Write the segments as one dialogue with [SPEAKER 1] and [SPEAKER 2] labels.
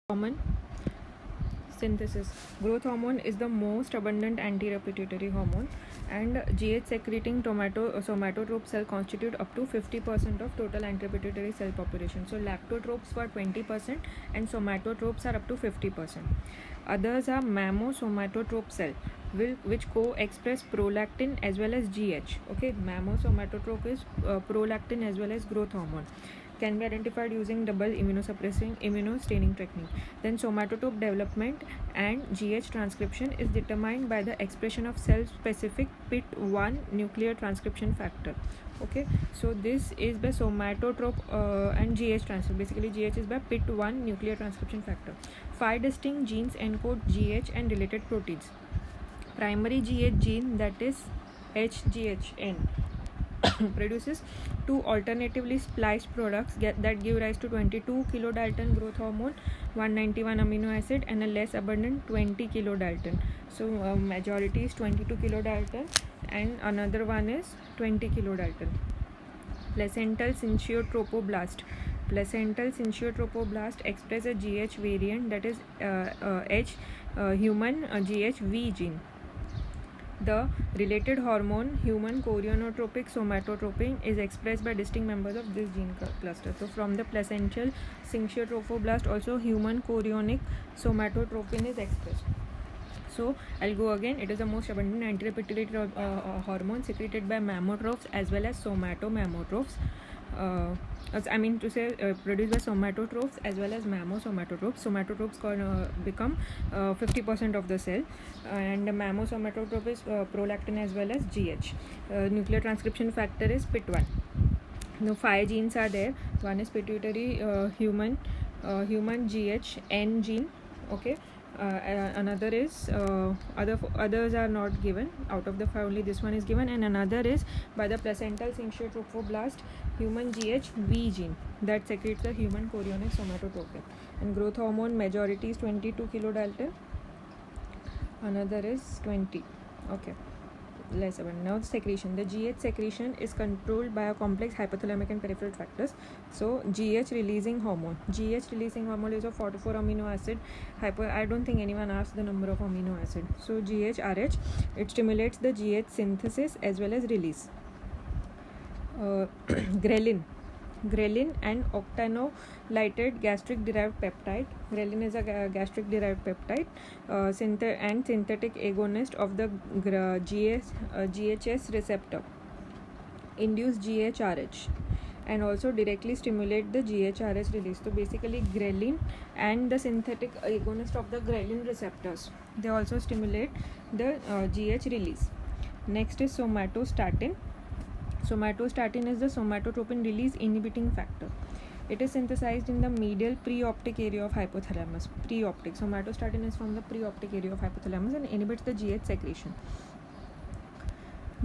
[SPEAKER 1] Hormone synthesis. Growth hormone is the most abundant anti-repetitive hormone, and GH secreting somatotrope cell constitute up to 50% of total anti-repetitive cell population. So lactotropes were 20% and somatotropes are up to 50%. Others are mammosomatotrope cell which co-express prolactin as well as GH. Okay, mammosomatotrope is prolactin as well as growth hormone. Can be identified using double immunostaining technique. Then somatotrope development and GH transcription is determined by the expression of cell-specific PIT1 nuclear transcription factor. Okay, so this is by somatotrope and GH transcription. Basically, GH is by PIT1 nuclear transcription factor. 5 distinct genes encode GH and related proteins. Primary GH gene, that is HGHN, produces 2 alternatively spliced products that give rise to 22 kilodalton growth hormone, 191 amino acid, and a less abundant 20 kilodalton. So majority is 22 kilodalton and another one is 20 kilodalton. Placental syncytiotropoblast. Placental syncytiotropoblast express a GH variant, that is human GHV gene. The related hormone, human chorionotropic somatotropin, is expressed by distinct members of this gene cluster. So from the placental syncytiotropoblast also human chorionic somatotropin is expressed. So I'll go again. It is the most abundant anti-repetitive hormone secreted by mammotrophs as well as somatomammotrophes. Produced by somatotrophs as well as mammosomatotrophs. Somatotrophs become 50% of the cell, and mammosomatotroph is prolactin as well as GH. Nuclear transcription factor is PIT1. Now 5 genes are there. One is pituitary human GH N gene. Okay. Another is others are not given. Out of the 5 only this one is given, and another is by the placental syncytiotropoblast human GH V gene that secretes the human chorionic somatotropin. And growth hormone majority is 22 kilodalton, another is 20. Okay, less abundant. Now the secretion. The GH secretion is controlled by a complex hypothalamic and peripheral factors. So GH releasing hormone. GH releasing hormone is of 44 amino acid. I don't think anyone asked the number of amino acid. So GHRH, it stimulates the GH synthesis as well as release. Ghrelin and octanolylated gastric derived peptide. Ghrelin is a gastric derived peptide and synthetic agonist of the GHS receptor. Induce GHRH and also directly stimulate the GHRH release. So basically ghrelin and the synthetic agonist of the ghrelin receptors, they also stimulate the GH release. Next is somatostatin. Somatostatin is the somatotropin release inhibiting factor. It is synthesized in the medial preoptic area of hypothalamus. Preoptic. Somatostatin is from the preoptic area of hypothalamus and inhibits the GH secretion.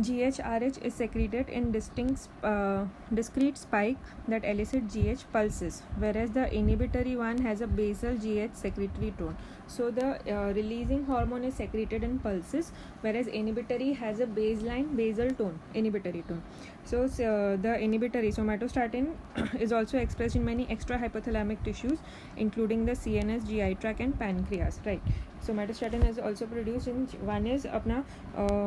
[SPEAKER 1] GHRH is secreted in discrete spike that elicit GH pulses, whereas the inhibitory one has a basal GH secretory tone. So the releasing hormone is secreted in pulses, whereas inhibitory has a baseline basal tone, inhibitory tone. So the inhibitory somatostatin is also expressed in many extra hypothalamic tissues, including the CNS, GI tract, and pancreas. Right. Somatostatin is also produced in one is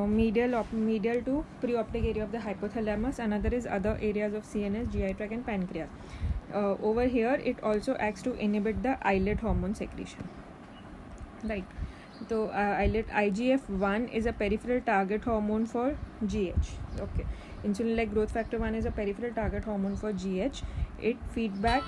[SPEAKER 1] medial to preoptic area of the hypothalamus. Another is other areas of CNS, GI tract, and pancreas. Over here, it also acts to inhibit the islet hormone secretion. Right. So IGF-1 is a peripheral target hormone for GH. Okay. Insulin-like growth factor 1 is a peripheral target hormone for GH. It feedback